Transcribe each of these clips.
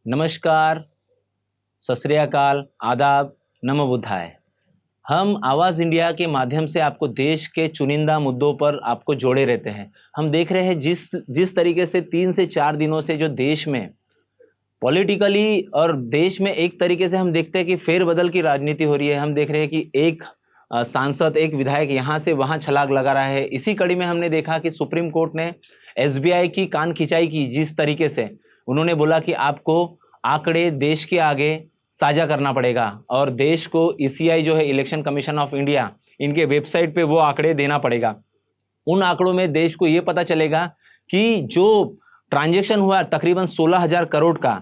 नमस्कार, सत श्री अकाल, आदाब, नमो बुद्धाय। हम आवाज़ इंडिया के माध्यम से आपको देश के चुनिंदा मुद्दों पर आपको जोड़े रहते हैं। हम देख रहे हैं जिस जिस तरीके से 3 से 4 दिनों से जो देश में पॉलिटिकली और देश में एक तरीके से हम देखते हैं कि फेरबदल की राजनीति हो रही है। हम देख रहे हैं कि एक सांसद, एक विधायक यहाँ से वहाँ छलांग लगा रहा है। इसी कड़ी में हमने देखा कि सुप्रीम कोर्ट ने एसबीआई की कान खिंचाई की, जिस तरीके से उन्होंने बोला कि आपको आंकड़े देश के आगे साझा करना पड़ेगा और देश को ईसीआई जो है, इलेक्शन कमीशन ऑफ इंडिया, इनके वेबसाइट पे वो आंकड़े देना पड़ेगा। उन आंकड़ों में देश को ये पता चलेगा कि जो ट्रांजैक्शन हुआ तकरीबन 16,000 करोड़ का,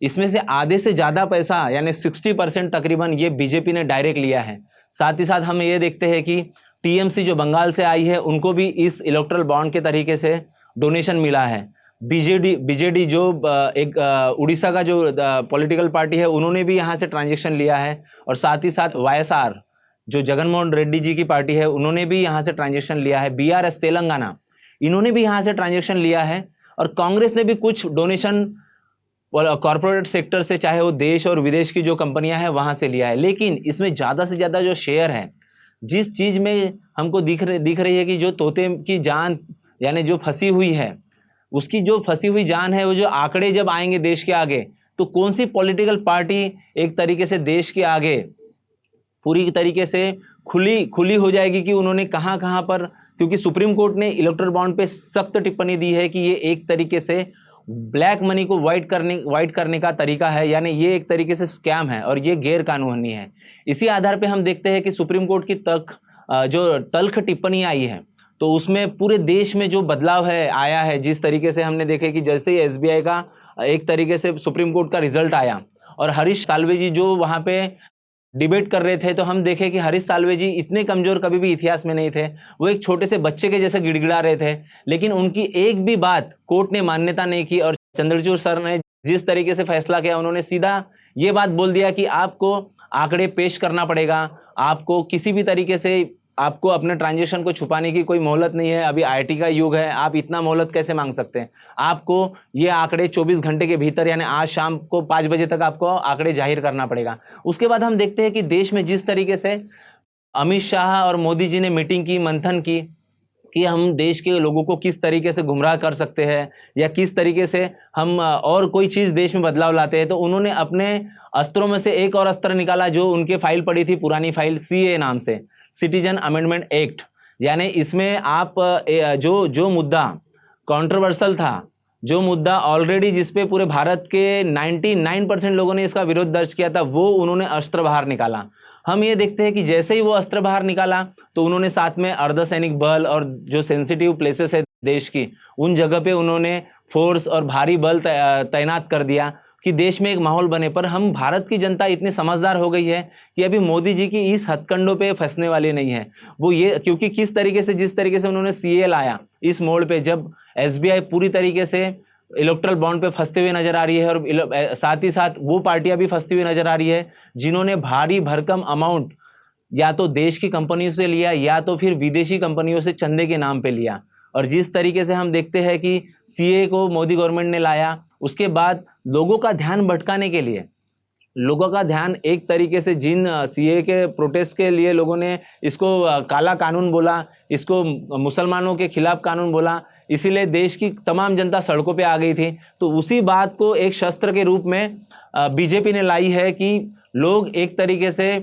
इसमें से आधे से ज़्यादा पैसा यानी 60% तकरीबन ये बीजेपी ने डायरेक्ट लिया है। साथ ही साथ हम ये देखते हैं कि टीएमसी जो बंगाल से आई है, उनको भी इस इलेक्ट्रल बॉन्ड के तरीके से डोनेशन मिला है। बीजेडी जो एक उड़ीसा का जो पॉलिटिकल पार्टी है, उन्होंने भी यहाँ से ट्रांजैक्शन लिया है। और साथ ही साथ वाईएसआर जो जगनमोहन रेड्डी जी की पार्टी है, उन्होंने भी यहाँ से ट्रांजैक्शन लिया है। बीआरएस तेलंगाना, इन्होंने भी यहाँ से ट्रांजैक्शन लिया है। और कांग्रेस ने भी कुछ डोनेशन कॉरपोरेट सेक्टर से, चाहे वो देश और विदेश की जो कंपनियां हैं वहाँ से लिया है। लेकिन इसमें ज़्यादा से ज़्यादा जो शेयर है, जिस चीज़ में हमको दिख रही है कि जो तोते की जान यानी जो फंसी हुई है, उसकी जो फंसी हुई जान है, वो जो आंकड़े जब आएंगे देश के आगे, तो कौन सी पॉलिटिकल पार्टी एक तरीके से देश के आगे पूरी तरीके से खुली हो जाएगी कि उन्होंने कहाँ कहाँ पर, क्योंकि सुप्रीम कोर्ट ने इलेक्ट्रल बॉन्ड पे सख्त टिप्पणी दी है कि ये एक तरीके से ब्लैक मनी को वाइट करने का तरीका है, यानी ये एक तरीके से स्कैम है और ये गैर कानूनी है। इसी आधार पे हम देखते हैं कि सुप्रीम कोर्ट की जो तल्ख टिप्पणी आई है, तो उसमें पूरे देश में जो बदलाव है आया है। जिस तरीके से हमने देखे कि जैसे ही एसबीआई का एक तरीके से सुप्रीम कोर्ट का रिजल्ट आया और हरीश साल्वे जी जो वहाँ पे डिबेट कर रहे थे, तो हम देखे कि हरीश साल्वे जी इतने कमजोर कभी भी इतिहास में नहीं थे। वो एक छोटे से बच्चे के जैसे गिड़गिड़ा रहे थे, लेकिन उनकी एक भी बात कोर्ट ने मान्यता नहीं की। और चंद्रचूड़ सर ने जिस तरीके से फैसला किया, उन्होंने सीधा ये बात बोल दिया कि आपको आंकड़े पेश करना पड़ेगा, आपको किसी भी तरीके से आपको अपने ट्रांजैक्शन को छुपाने की कोई मोहलत नहीं है। अभी आईटी का युग है, आप इतना मोहलत कैसे मांग सकते हैं? आपको ये आंकड़े 24 घंटे के भीतर यानी आज शाम को 5 बजे तक आपको आंकड़े जाहिर करना पड़ेगा। उसके बाद हम देखते हैं कि देश में जिस तरीके से अमित शाह और मोदी जी ने मीटिंग की, मंथन की कि हम देश के लोगों को किस तरीके से गुमराह कर सकते हैं या किस तरीके से हम और कोई चीज़ देश में बदलाव लाते हैं, तो उन्होंने अपने अस्त्रों में से एक और अस्त्र निकाला, जो उनके फाइल पड़ी थी, पुरानी फाइल, सीए नाम से, सिटीजन अमेंडमेंट एक्ट। यानी इसमें आप जो मुद्दा कंट्रोवर्शियल था, जो मुद्दा ऑलरेडी जिसपे पूरे भारत के 99% लोगों ने इसका विरोध दर्ज किया था, वो उन्होंने अस्त्र बाहर निकाला। हम ये देखते हैं कि जैसे ही वो अस्त्र बाहर निकाला, तो उन्होंने साथ में अर्धसैनिक बल और जो सेंसिटिव प्लेसेस है देश की, उन जगह पे उन्होंने फोर्स और भारी बल तैनात कर दिया कि देश में एक माहौल बने। पर हम भारत की जनता इतनी समझदार हो गई है कि अभी मोदी जी की इस हथकंडों पे फंसने वाली नहीं है। वो ये, क्योंकि जिस तरीके से उन्होंने सीए लाया इस मोड़ पे, जब एसबीआई पूरी तरीके से इलेक्ट्रल बॉन्ड पे फंसते हुए नजर आ रही है और साथ ही साथ वो पार्टियां भी फंसती हुई नजर आ रही है जिन्होंने भारी भरकम अमाउंट या तो देश की कंपनियों से लिया या तो फिर विदेशी कंपनियों से चंदे के नाम पे लिया। और जिस तरीके से हम देखते हैं कि सीए को मोदी गवर्नमेंट ने लाया, उसके बाद लोगों का ध्यान भटकाने के लिए, लोगों का ध्यान एक तरीके से, जिन सीए के प्रोटेस्ट के लिए लोगों ने इसको काला कानून बोला, इसको मुसलमानों के खिलाफ कानून बोला, इसीलिए देश की तमाम जनता सड़कों पे आ गई थी। तो उसी बात को एक शस्त्र के रूप में बीजेपी ने लाई है कि लोग एक तरीके से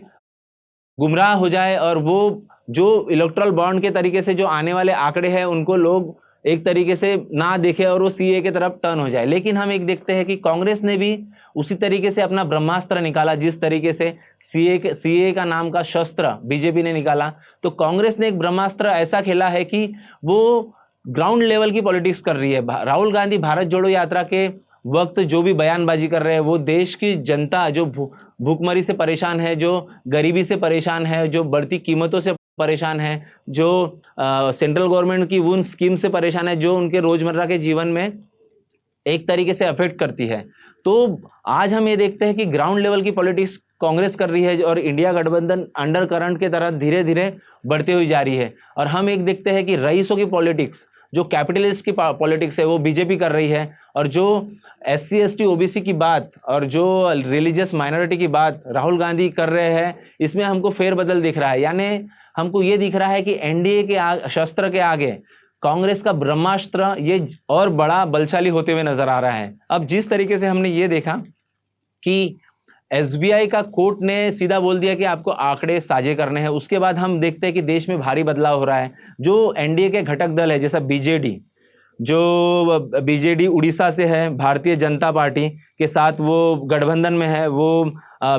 गुमराह हो जाए और वो जो इलेक्ट्रल बॉन्ड के तरीके से जो आने वाले आंकड़े हैं उनको लोग एक तरीके से ना देखे और वो सीए की तरफ टर्न हो जाए। लेकिन हम एक देखते हैं कि कांग्रेस ने भी उसी तरीके से अपना ब्रह्मास्त्र निकाला, जिस तरीके से सीए का नाम का शस्त्र बीजेपी ने निकाला। तो कांग्रेस ने एक ब्रह्मास्त्र ऐसा खेला है कि वो ग्राउंड लेवल की पॉलिटिक्स कर रही है। राहुल गांधी भारत जोड़ो यात्रा के वक्त जो भी बयानबाजी कर रहे हैं, वो देश की जनता जो भूखमरी से परेशान है, जो गरीबी से परेशान है, जो बढ़ती कीमतों से परेशान है, जो सेंट्रल गवर्नमेंट की उन स्कीम से परेशान है, जो उनके रोजमर्रा के जीवन में एक तरीके से अफेक्ट करती है। तो आज हम ये देखते हैं कि ग्राउंड लेवल की पॉलिटिक्स कांग्रेस कर रही है और इंडिया गठबंधन अंडर करंट के तरह धीरे धीरे बढ़ते हुई जा रही है। और हम एक देखते हैं कि रईसों की पॉलिटिक्स, जो कैपिटलिस्ट की पॉलिटिक्स है वो बीजेपी कर रही है, और जो SC ST OBC की बात और जो रिलीजियस माइनॉरिटी की बात राहुल गांधी कर रहे हैं, इसमें हमको फेरबदल दिख रहा है। यानी हमको ये दिख रहा है कि एनडीए के शस्त्र के आगे कांग्रेस का ब्रह्मास्त्र ये और बड़ा बलशाली होते हुए नजर आ रहा है। अब जिस तरीके से हमने ये देखा कि SBI का कोर्ट ने सीधा बोल दिया कि आपको आंकड़े साझे करने हैं, उसके बाद हम देखते हैं कि देश में भारी बदलाव हो रहा है। जो एनडीए के घटक दल है जैसा बीजेडी उड़ीसा से है, भारतीय जनता पार्टी के साथ वो गठबंधन में है, वो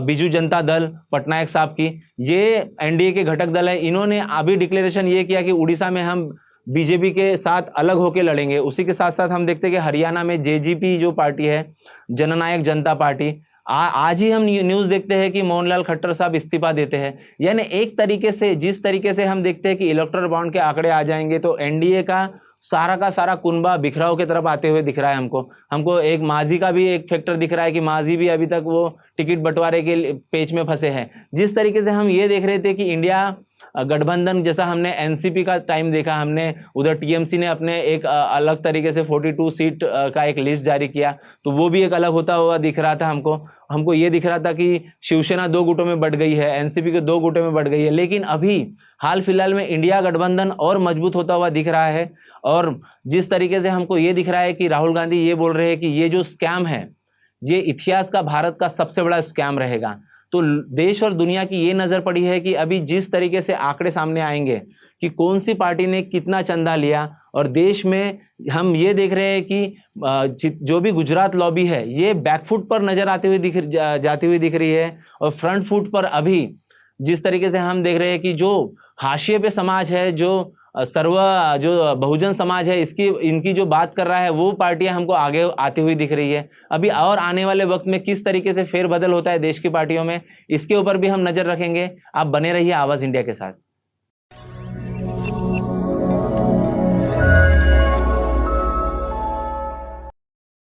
बीजू जनता दल पटनायक साहब की, ये एनडीए के घटक दल है। इन्होंने अभी डिक्लेरेशन ये किया कि उड़ीसा में हम बीजेपी के साथ अलग होकर लड़ेंगे। उसी के साथ साथ हम देखते हैं कि हरियाणा में जेजेपी जो पार्टी है, जननायक जनता पार्टी, आज ही हम न्यूज़ देखते हैं कि मोहनलाल खट्टर साहब इस्तीफा देते हैं। यानी एक तरीके से जिस तरीके से हम देखते हैं कि इलेक्टोरल बॉन्ड के आंकड़े आ जाएंगे तो एनडीए का सारा कुनबा बिखराव की तरफ आते हुए दिख रहा है। हमको एक मांझी का भी एक फैक्टर दिख रहा है कि मांझी भी अभी तक वो टिकट बंटवारे के पेच में फंसे हैं। जिस तरीके से हम ये देख रहे थे कि इंडिया गठबंधन, जैसा हमने एनसीपी का टाइम देखा, हमने उधर टीएमसी ने अपने एक अलग तरीके से 42 सीट का एक लिस्ट जारी किया, तो वो भी एक अलग होता हुआ दिख रहा था। हमको ये दिख रहा था कि शिवसेना 2 गुटों में बढ़ गई है, एनसीपी के 2 गुटों में बढ़ गई है। लेकिन अभी हाल फिलहाल में इंडिया गठबंधन और मजबूत होता हुआ दिख रहा है। और जिस तरीके से हमको ये दिख रहा है कि राहुल गांधी ये बोल रहे हैं कि ये जो स्कैम है, ये इतिहास का भारत का सबसे बड़ा स्कैम रहेगा। तो देश और दुनिया की ये नज़र पड़ी है कि अभी जिस तरीके से आंकड़े सामने आएंगे कि कौन सी पार्टी ने कितना चंदा लिया, और देश में हम ये देख रहे हैं कि जो भी गुजरात लॉबी है ये बैकफुट पर नजर आते हुए जाती हुई दिख रही है, और फ्रंट फुट पर अभी जिस तरीके से हम देख रहे हैं कि जो हाशिए पे समाज है, जो जो बहुजन समाज है, इनकी जो बात कर रहा है वो पार्टियां हमको आगे आती हुई दिख रही है। अभी और आने वाले वक्त में किस तरीके से फेरबदल होता है देश की पार्टियों में, इसके ऊपर भी हम नजर रखेंगे। आप बने रहिए आवाज इंडिया के साथ।